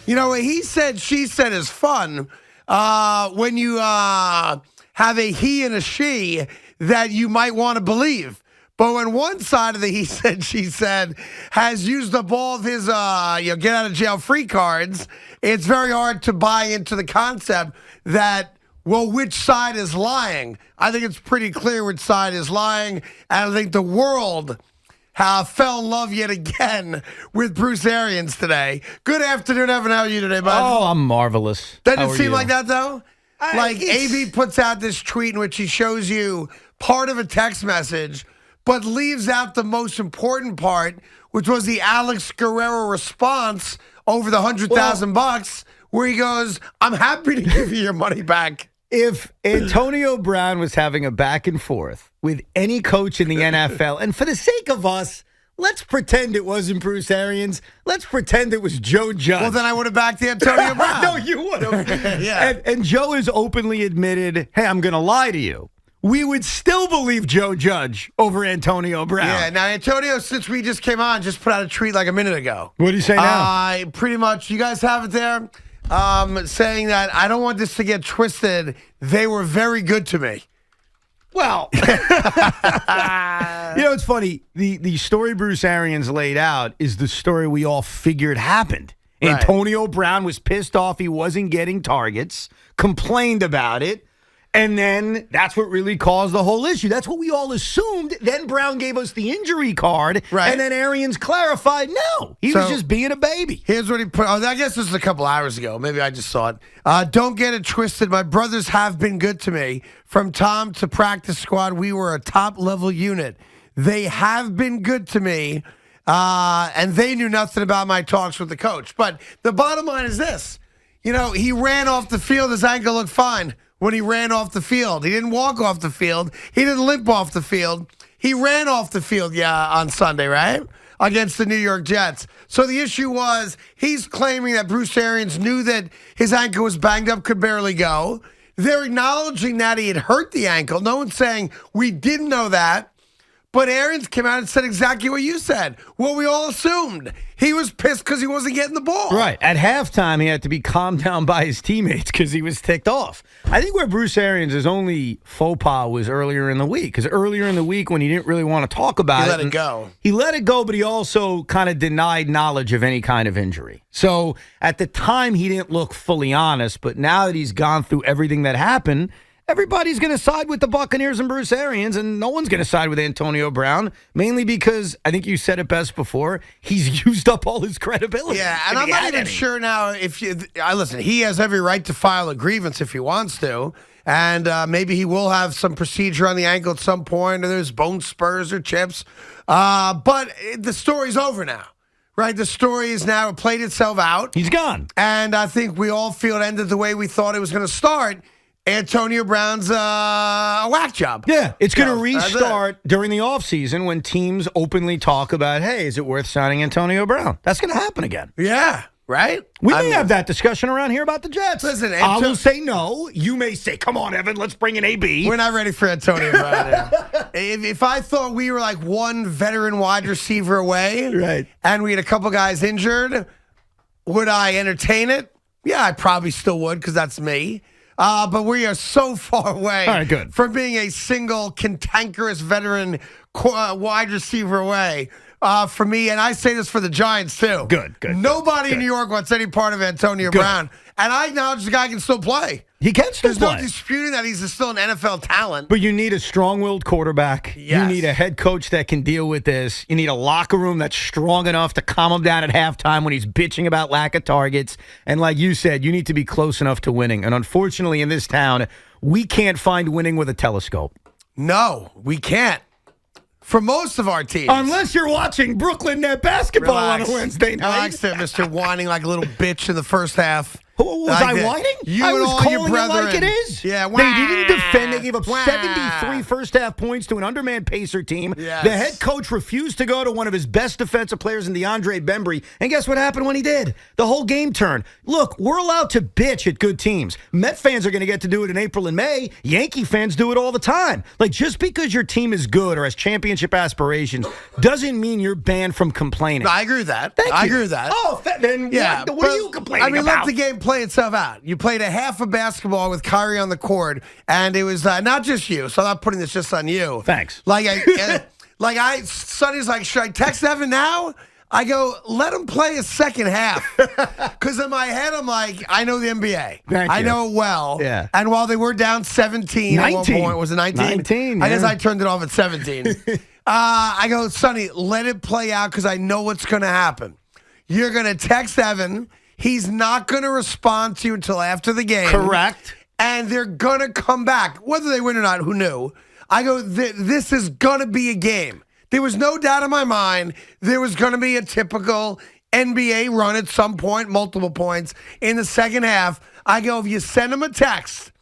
You know, he said, she said is fun when you have a he and a she that you might want to believe. But when one side of the he said, she said has used up all of his get out of jail free cards, it's very hard to buy into the concept that, well, which side is lying? I think it's pretty clear which side is lying. And I think the world fell in love yet again with Bruce Arians today. Good afternoon, Evan. How are you today, bud? Oh, I'm marvelous. Doesn't it seem like that, though? AB puts out this tweet in which he shows you part of a text message, but leaves out the most important part, which was the Alex Guerrero response over the $100,000, where he goes, "I'm happy to give you your money back." If Antonio Brown was having a back and forth with any coach in the NFL, and for the sake of us, let's pretend it wasn't Bruce Arians. Let's pretend it was Joe Judge. Well, then I would have backed Antonio Brown. No, you would have. Yeah. And Joe has openly admitted, hey, I'm going to lie to you. We would still believe Joe Judge over Antonio Brown. Yeah, now Antonio, since we just came on, just put out a tweet like a minute ago. What do you say now? Pretty much, you guys have it there, saying that I don't want this to get twisted. They were very good to me. Well, it's funny. The story Bruce Arians laid out is the story we all figured happened. Right. Antonio Brown was pissed off he wasn't getting targets, complained about it, and then that's what really caused the whole issue. That's what we all assumed. Then Brown gave us the injury card, right, and then Arians clarified, no, he was just being a baby. Here's what he put. Oh, I guess this was a couple hours ago. Maybe I just saw it. Don't get it twisted. My brothers have been good to me. From Tom to practice squad, we were a top-level unit. They have been good to me, and they knew nothing about my talks with the coach. But the bottom line is this. He ran off the field. His ankle looked fine when he ran off the field. He didn't walk off the field. He didn't limp off the field. He ran off the field, on Sunday, right? Against the New York Jets. So the issue was he's claiming that Bruce Arians knew that his ankle was banged up, could barely go. They're acknowledging that he had hurt the ankle. No one's saying we didn't know that. But Arians came out and said exactly what you said. What we all assumed. He was pissed because he wasn't getting the ball. Right. At halftime, he had to be calmed down by his teammates because he was ticked off. I think where Bruce Arians' only faux pas was earlier in the week. Because earlier in the week, when he didn't really want to talk about he let it go. He let it go, but he also kind of denied knowledge of any kind of injury. So at the time, he didn't look fully honest. But now that he's gone through everything that happened, everybody's going to side with the Buccaneers and Bruce Arians, and no one's going to side with Antonio Brown, mainly because, I think you said it best before, he's used up all his credibility. Yeah, and I'm not even sure now if listen, he has every right to file a grievance if he wants to, and maybe he will have some procedure on the ankle at some point, or there's bone spurs or chips, but the story's over now. Right, the story is now played itself out. He's gone. And I think we all feel it ended the way we thought it was going to start. Antonio Brown's a whack job. Yeah, it's going to restart during the offseason when teams openly talk about, hey, is it worth signing Antonio Brown? That's going to happen again. Yeah, right? We may have that discussion around here about the Jets. Listen, I will say no. You may say, come on, Evan, let's bring in AB. We're not ready for Antonio Brown. If I thought we were like one veteran wide receiver away, right, and we had a couple guys injured, would I entertain it? Yeah, I probably still would because that's me. But we are so far away from being a single cantankerous veteran wide receiver away for me. And I say this for the Giants, too. Good. Nobody in New York wants any part of Antonio Brown. And I acknowledge the guy can still play. He can still play. There's no disputing that he's still an NFL talent. But you need a strong-willed quarterback. Yes. You need a head coach that can deal with this. You need a locker room that's strong enough to calm him down at halftime when he's bitching about lack of targets. And like you said, you need to be close enough to winning. And unfortunately, in this town, we can't find winning with a telescope. No, we can't. For most of our teams. Unless you're watching Brooklyn Net basketball on a Wednesday night. Relax there, Mr. Whining like a little bitch in the first half. Was I that. whining? You I and was all calling your it brethren. like it is. Yeah, they didn't defend. They gave up Wah. 73 first-half points to an undermanned Pacer team. Yes. The head coach refused to go to one of his best defensive players in DeAndre Bembry. And guess what happened when he did? The whole game turned. Look, we're allowed to bitch at good teams. Met fans are going to get to do it in April and May. Yankee fans do it all the time. Like, just because your team is good or has championship aspirations doesn't mean you're banned from complaining. I agree with that. Thank I you. agree with that. Oh, then Yeah, what are you complaining I mean, about? let the game play itself out. You played a half of basketball with Kyrie on the court, and it was not just you. So I'm not putting this just on you. Thanks. Sonny's like, should I text Evan now? I go, let him play a second half. Because in my head, I'm like, I know the NBA. I know it well. Yeah. And while they were down 17 at one point, was it 19? 19, I guess yeah. I turned it off at 17. I go, Sonny, let it play out because I know what's going to happen. You're going to text Evan. He's not going to respond to you until after the game. Correct. And they're going to come back. Whether they win or not, who knew? I go, this is going to be a game. There was no doubt in my mind there was going to be a typical NBA run at some point, multiple points in the second half. I go, if you send them a text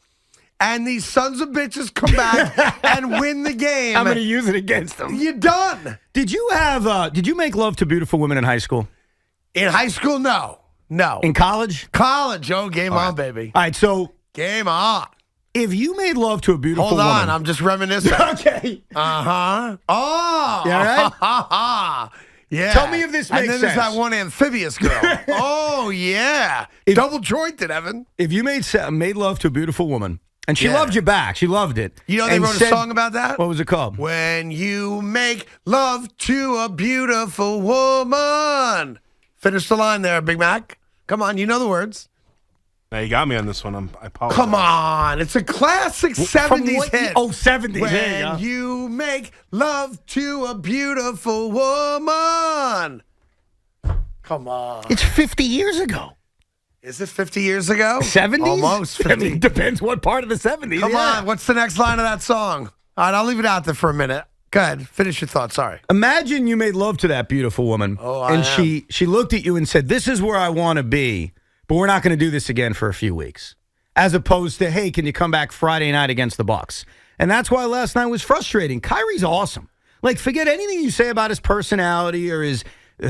and these sons of bitches come back and win the game, I'm going to use it against them. you're done. Did you make love to beautiful women in high school? In high school, no. In college? College, game on, baby. All right, so Game on. if you made love to a beautiful Hold on, woman. I'm just reminiscing. Okay. Uh-huh. Oh. Yeah, right? Yeah. Tell me if this makes And then sense. there's that one amphibious girl. Oh, yeah. Double jointed, Evan. If you made love to a beautiful woman, and she Yeah. loved you back, she loved it. You know they and wrote a song about that? What was it called? When you make love to a beautiful woman. Finish the line there, Big Mac. Come on, you know the words. Now you got me on this one. I apologize. Come on. It's a classic 70s hit. Oh, 70s. When There you go. you make love to a beautiful woman. Come on. It's 50 years ago. Is it 50 years ago? 70s? Almost 50. I mean, depends what part of the 70s. Come yeah. on. What's the next line of that song? All right, I'll leave it out there for a minute. Go ahead. Finish your thought. Sorry. Imagine you made love to that beautiful woman, and she looked at you and said, "This is where I want to be, but we're not going to do this again for a few weeks." As opposed to, "Hey, can you come back Friday night against the Bucks?" And that's why last night was frustrating. Kyrie's awesome. Like, forget anything you say about his personality or his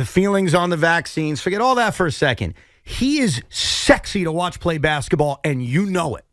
feelings on the vaccines. Forget all that for a second. He is sexy to watch play basketball, and you know it.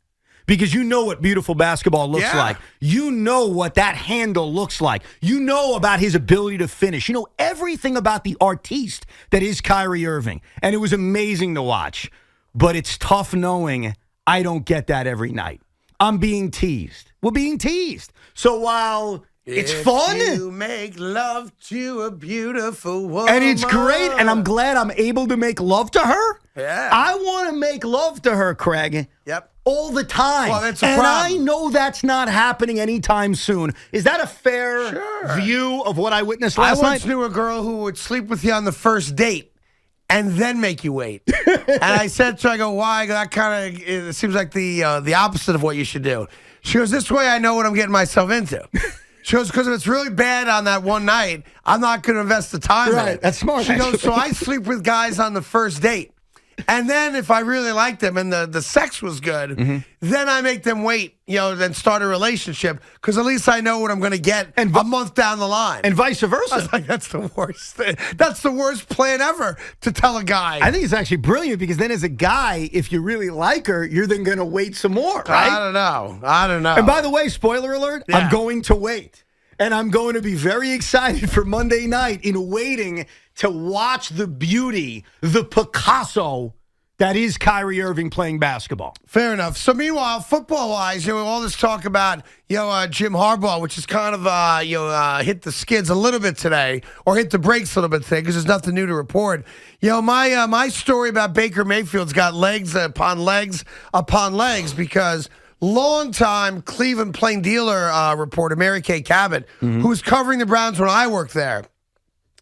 Because you know what beautiful basketball looks like. You know what that handle looks like. You know about his ability to finish. You know everything about the artiste that is Kyrie Irving. And it was amazing to watch. But it's tough knowing I don't get that every night. I'm being teased. We're being teased. So while it's fun. You make love to a beautiful woman. And it's great. And I'm glad I'm able to make love to her. Yeah. I want to make love to her, Craig. Yep. All the time. Well, that's a and problem. I know that's not happening anytime soon. Is that a fair view of what I witnessed last I once night? knew a girl who would sleep with you on the first date and then make you wait. And I said to her, I go, why? I go, that kind of, it seems like the opposite of what you should do. She goes, this way I know what I'm getting myself into. She goes, because if it's really bad on that one night, I'm not going to invest the time in it. That's smart. She goes, actually. so I sleep with guys on the first date. And then if I really like them and the sex was good, then I make them wait, then start a relationship because at least I know what I'm going to get a month down the line. And vice I was versa. like, that's the worst. That's the worst plan ever to tell a guy. I think it's actually brilliant because then as a guy, if you really like her, you're then going to wait some more, right? I don't know. And by the way, spoiler alert, Yeah. I'm going to wait. And I'm going to be very excited for Monday night in waiting to watch the beauty, the Picasso that is Kyrie Irving playing basketball. Fair enough. So meanwhile, football-wise, all this talk about Jim Harbaugh, which is kind of hit the skids a little bit today, or hit the brakes a little bit today, because there's nothing new to report. My story about Baker Mayfield's got legs upon legs upon legs because longtime Cleveland Plain Dealer reporter Mary Kay Cabot, who was covering the Browns when I worked there,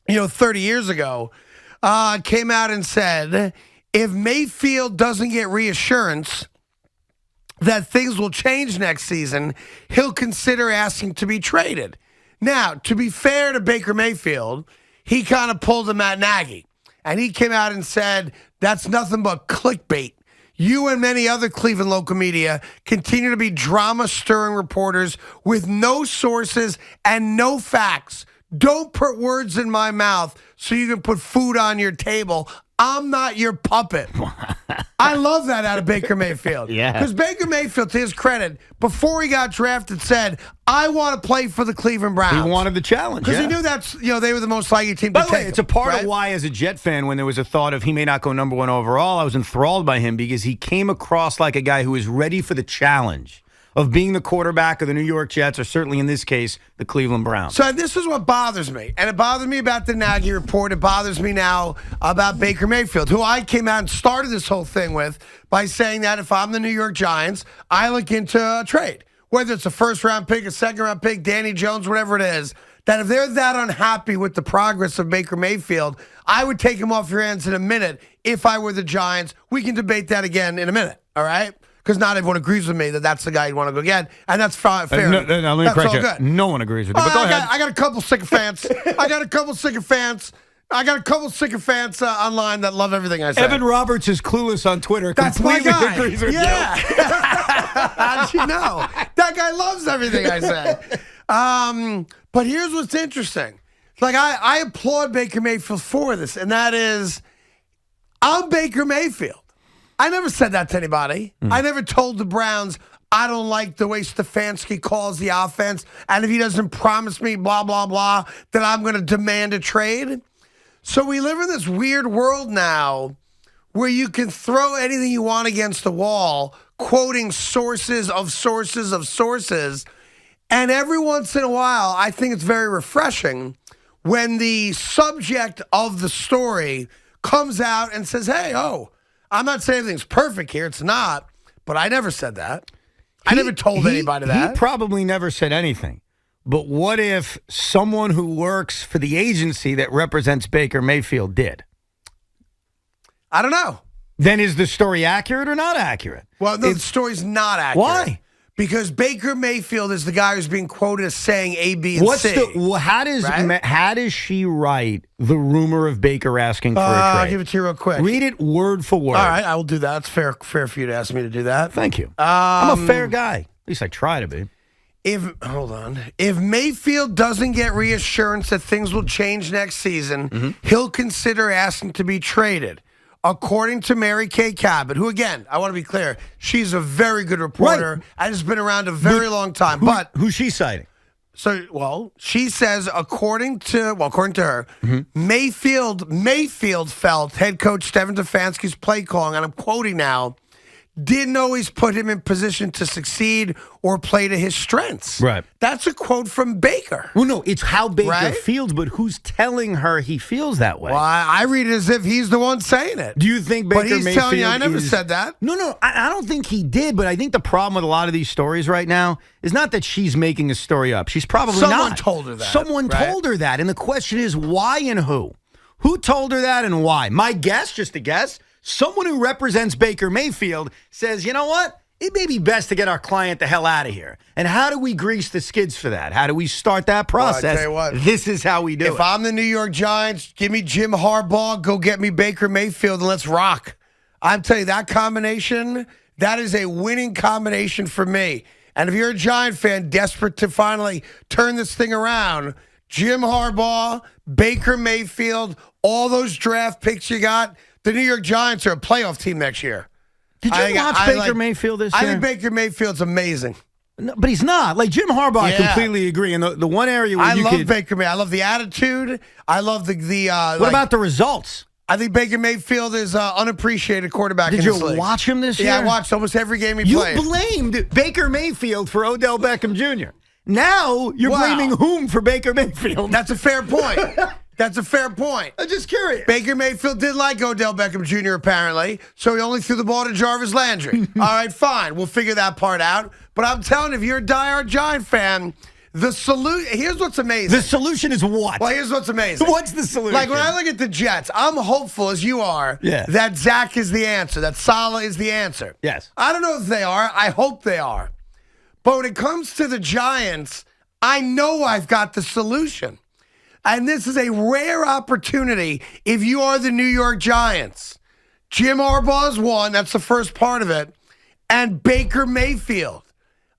30 years ago, came out and said, if Mayfield doesn't get reassurance that things will change next season, he'll consider asking to be traded. Now, to be fair to Baker Mayfield, he kind of pulled a Matt Nagy. And he came out and said, that's nothing but clickbait. you and many other Cleveland local media continue to be drama-stirring reporters with no sources and no facts. Don't put words in my mouth so you can put food on your table. I'm not your puppet. I love that out of Baker Mayfield. Yeah. Because Baker Mayfield, to his credit, before he got drafted, said, I want to play for the Cleveland Browns. He wanted the challenge. Because he knew that's, they were the most likely team to By take the way, it's a part right? of why, as a Jet fan, when there was a thought of he may not go number 1 overall, I was enthralled by him because he came across like a guy who was ready for the challenge of being the quarterback of the New York Jets, or certainly in this case, the Cleveland Browns. So this is what bothers me. And it bothered me about the Nagy report. It bothers me now about Baker Mayfield, who I came out and started this whole thing with by saying that if I'm the New York Giants, I look into a trade. Whether it's a first-round pick, a second-round pick, Danny Jones, whatever it is, that if they're that unhappy with the progress of Baker Mayfield, I would take him off your hands in a minute if I were the Giants. We can debate that again in a minute, all right? Because not everyone agrees with me that that's the guy you want to go get, and that's fair. No, let me that's correct all you. good. No one agrees with you, but go ahead. I got a couple sycophants. I got a couple sycophants online that love everything I say. Evan Roberts is clueless on Twitter. That's my completely guy. agrees with yeah. How'd you know? That guy loves everything I say. But here's what's interesting. Like, I applaud Baker Mayfield for this, and that is, I'm Baker Mayfield. I never said that to anybody. I never told the Browns, I don't like the way Stefanski calls the offense, and if he doesn't promise me blah, blah, blah, that I'm going to demand a trade. So we live in this weird world now where you can throw anything you want against the wall, quoting sources of sources of sources, and every once in a while, I think it's very refreshing when the subject of the story comes out and says, hey, I'm not saying everything's perfect here. It's not. But I never said that. I never told anybody that. He probably never said anything. But what if someone who works for the agency that represents Baker Mayfield did? I don't know. Then is the story accurate or not accurate? Well, no, the story's not accurate. Why? Because Baker Mayfield is the guy who's being quoted as saying A, B, and C. How does she write the rumor of Baker asking for a trade? I'll give it to you real quick. Read it word for word. All right, I will do that. It's fair for you to ask me to do that. Thank you. I'm a fair guy. At least I try to be. If Mayfield doesn't get reassurance that things will change next season, he'll consider asking to be traded. According to Mary Kay Cabot, who, again, I want to be clear, she's a very good reporter and has been around a very long time. But who's she citing? So, she says, according to her, Mayfield felt head coach Stephen Stefanski's play calling, and I'm quoting now, didn't always put him in position to succeed or play to his strengths. Right. That's a quote from Baker. Well, no, it's how Baker Right? feels, but who's telling her he feels that way? Well, I read it as if he's the one saying it. Do you think Baker But he's Mayfield telling you, I never is- said that. No, I don't think he did, but I think the problem with a lot of these stories right now is not that she's making a story up. She's probably not. Someone told her that, Someone right? told her that, and the question is why and who? Who told her that and why? My guess, just a guess, someone who represents Baker Mayfield says, you know what? It may be best to get our client the hell out of here. And how do we grease the skids for that? How do we start that process? Well, I tell you what, this is how we do it. If I'm the New York Giants, give me Jim Harbaugh, go get me Baker Mayfield, and let's rock. I'm telling you, that combination, that is a winning combination for me. And if you're a Giant fan desperate to finally turn this thing around, Jim Harbaugh, Baker Mayfield, all those draft picks you got, the New York Giants are a playoff team next year. Did you watch Baker Mayfield this year? I think Baker Mayfield's amazing. No, but he's not. Like Jim Harbaugh, I completely agree. And the one area where I love Baker Mayfield. I love the attitude. I love the what about the results? I think Baker Mayfield is unappreciated quarterback in Did this you league. watch him this year? Yeah, I watched almost every game he played. You blamed Baker Mayfield for Odell Beckham Jr. Now you're blaming whom for Baker Mayfield? That's a fair point. That's a fair point. I'm just curious. Baker Mayfield did like Odell Beckham Jr. apparently, so he only threw the ball to Jarvis Landry. All right, fine. We'll figure that part out. But I'm telling you, if you're a diehard Giant fan, here's what's amazing. The solution is what? Well, here's what's amazing. What's the solution? Like when I look at the Jets, I'm hopeful as you are that Zach is the answer, that Salah is the answer. Yes. I don't know if they are. I hope they are. But when it comes to the Giants, I know I've got the solution. And this is a rare opportunity if you are the New York Giants Jim Harbaugh's one. That's the first part of it. And Baker Mayfield.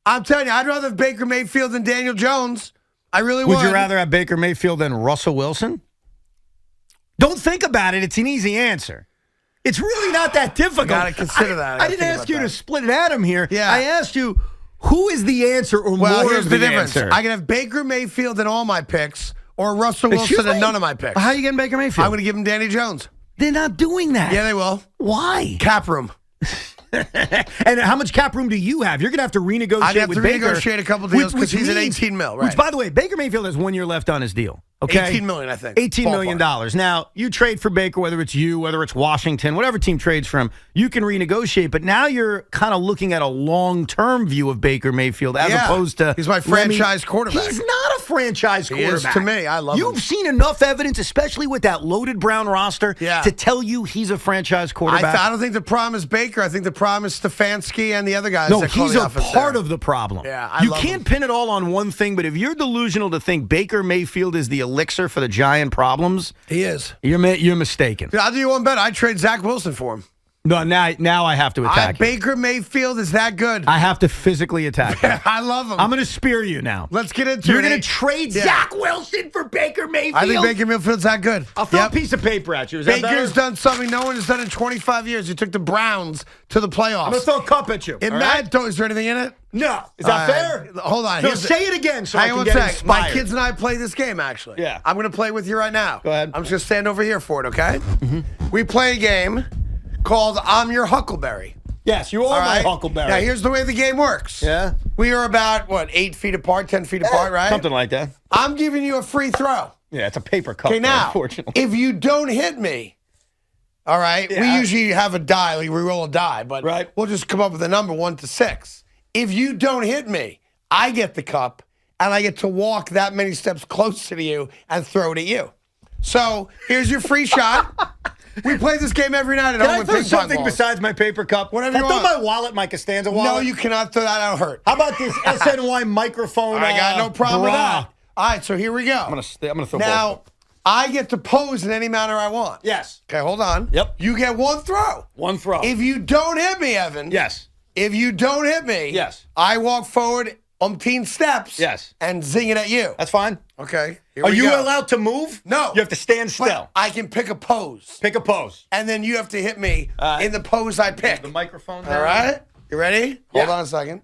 I'm telling you, I'd rather have Baker Mayfield than Daniel Jones. I really would. Would you rather have Baker Mayfield than Russell Wilson? Don't think about it. It's an easy answer. It's really not that difficult. Got to consider that. I didn't ask you to split an atom here. Yeah. I asked you who is the answer or more Here's of the the difference. answer. I can have Baker Mayfield in all my picks or Russell Excuse Wilson in me? none of my picks. How are you getting Baker Mayfield? I'm going to give him Danny Jones. They're not doing that. Yeah, they will. Why? Cap room. And how much cap room do you have? You're going to have to renegotiate I'd have with to Baker. renegotiate a couple deals because he's at $18 million, right? Which, by the way, Baker Mayfield has 1 year left on his deal. Okay? $18 million, I think. $18 million. Now, you trade for Baker, whether it's you, whether it's Washington, whatever team trades for him, you can renegotiate. But now you're kind of looking at a long-term view of Baker Mayfield as opposed to... He's my franchise quarterback. He's not a franchise He is quarterback. to me. I love him. You've seen enough evidence, especially with that loaded Brown roster, to tell you he's a franchise quarterback. I don't think the problem is Baker. I think the problem is Stefanski and the other guys. No, that call he's the a offense part there. of the problem. Yeah, I you love can't him. pin it all on one thing, but if you're delusional to think Baker Mayfield is the elixir for the Giant problems, He is. you're mistaken. I'll do you one better. I'd trade Zach Wilson for him. No, now I have to attack you. Baker Mayfield is that good. I have to physically attack you. I love him. I'm going to spear you now. Let's get into You're it. going to trade Zach Wilson for Baker Mayfield? I think Baker Mayfield's that good. I'll throw a piece of paper at you. Is that Baker's better? done something no one has done in 25 years. He took the Browns to the playoffs. I'm going to throw a cup at you. Is there anything in it? No. Is that fair? Hold on. No, say it again so I can one get sec. inspired. My kids and I play this game, actually. Yeah. I'm going to play with you right now. Go ahead. I'm just going to stand over here for it, okay? We play a game called I'm Your Huckleberry. Yes, you are All my right? Huckleberry. Now, here's the way the game works. Yeah? We are about, 8 feet apart, 10 feet apart, right? Something like that. I'm giving you a free throw. Yeah, it's a paper cup, Okay, now, unfortunately. if you don't hit me, all right, we Yeah. usually have a die, like we roll a die, but Right. we'll just come up with a number 1 to 6. If you don't hit me, I get the cup, and I get to walk that many steps closer to you and throw it at you. So here's your free shot. We play this game every night at Can home I with throw ping pong something balls. besides my paper cup? Whatever you Can I want. throw my wallet, my Costanza wallet? No, you cannot throw that out. Hurt. How about this SNY microphone? I got no problem with bra? that. All right, so here we go. I'm gonna throw Now, both. I get to pose in any manner I want. Yes. Okay, hold on. Yep. You get one throw. One throw. If you don't hit me, Evan. Yes. If you don't hit me. Yes. I walk forward umpteen steps. Yes. And zing it at you. That's fine. Okay. Here Are we you go. allowed to move? No. You have to stand But still. I can pick a pose. Pick a pose. And then you have to hit me in the pose I pick. The microphone. All right? You ready? Hold on a second.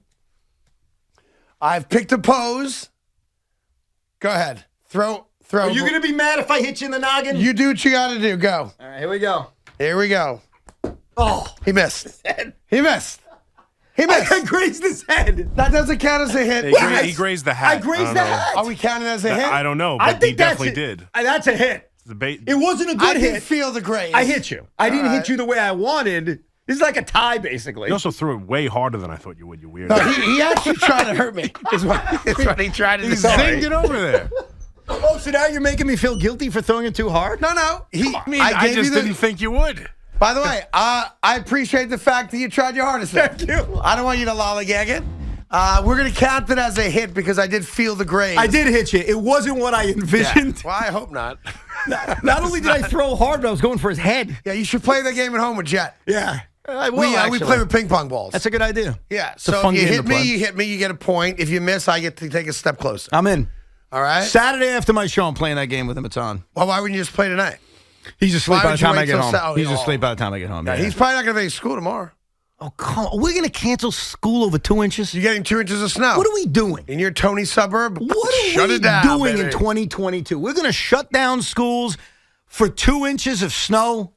I've picked a pose. Go ahead. Throw. Are you going to be mad if I hit you in the noggin? You do what you got to do. Go. All right, here we go. Here we go. Oh. He missed. He missed. He missed. I grazed his head. That doesn't count as a hit. He grazed the hat. I grazed the hat. Are we counting as a hit? I don't know, but I think he definitely that's did. That's a hit. It It wasn't a I good didn't hit. feel the graze. I hit you. I didn't All hit right. you the way I wanted. This is like a tie, basically. You also threw it way harder than I thought you would, you weirdo. No, he actually tried to hurt me. Is what he tried to do. He zinged it over there. Oh, so now you're making me feel guilty for throwing it too hard? No. I mean, I just didn't think you would. By the way, I appreciate the fact that you tried your hardest. Thank you. I don't want you to lollygag it. We're going to count it as a hit because I did feel the graze. I did hit you. It wasn't what I Yeah. envisioned. Well, I hope not. Not only did I throw hard, but I was going for his head. Yeah, you should play that game at home with Jet. Yeah. I will, We actually. play with ping pong balls. That's a good idea. Yeah, It's a so fun if you game hit to play. me, you hit me, you get a point. If you miss, I get to take a step closer. I'm in. All right? Saturday after my show, I'm playing that game with him. It's on. Well, why wouldn't you just play tonight? He's asleep Why by would the you time I wait get till home. Sa- He's oh, asleep by the time I get home. Yeah, Yeah. he's probably not going to be at school tomorrow. Oh, come on. We're going to cancel school over 2 inches? You're getting 2 inches of snow. What are we doing? In your Tony suburb? What are Shut we it down, doing baby. in 2022? We're going to shut down schools for 2 inches of snow?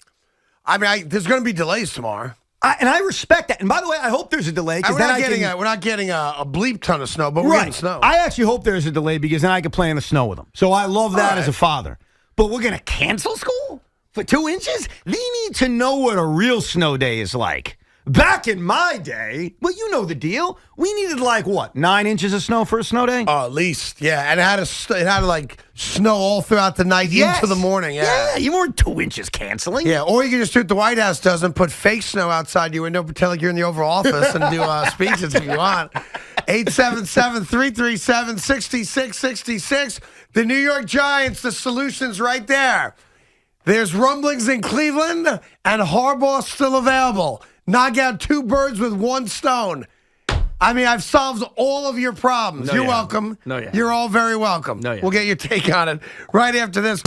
I mean, there's going to be delays tomorrow. And I respect that. And by the way, I hope there's a delay. We're not getting a bleep ton of snow, but we're getting snow. I actually hope there's a delay because then I can play in the snow with them. So I love that All as a right. father. But we're going to cancel school for 2 inches? They need to know what a real snow day is like. Back in my day, well, you know the deal. We needed 9 inches of snow for a snow day? Oh, at least, yeah. And it had to snow all throughout the night into the morning. Yeah. You weren't 2 inches canceling. Yeah, or you can just do what the White House does and put fake snow outside your window, pretend like you're in the Oval Office and do speeches if you want. 877-337-6666. The New York Giants, the solution's right there. There's rumblings in Cleveland, and Harbaugh still available. Knock out 2 birds with 1 stone. I mean, I've solved all of your problems. You're welcome. No, yeah. You're all very welcome. No, yeah. We'll get your take on it right after this.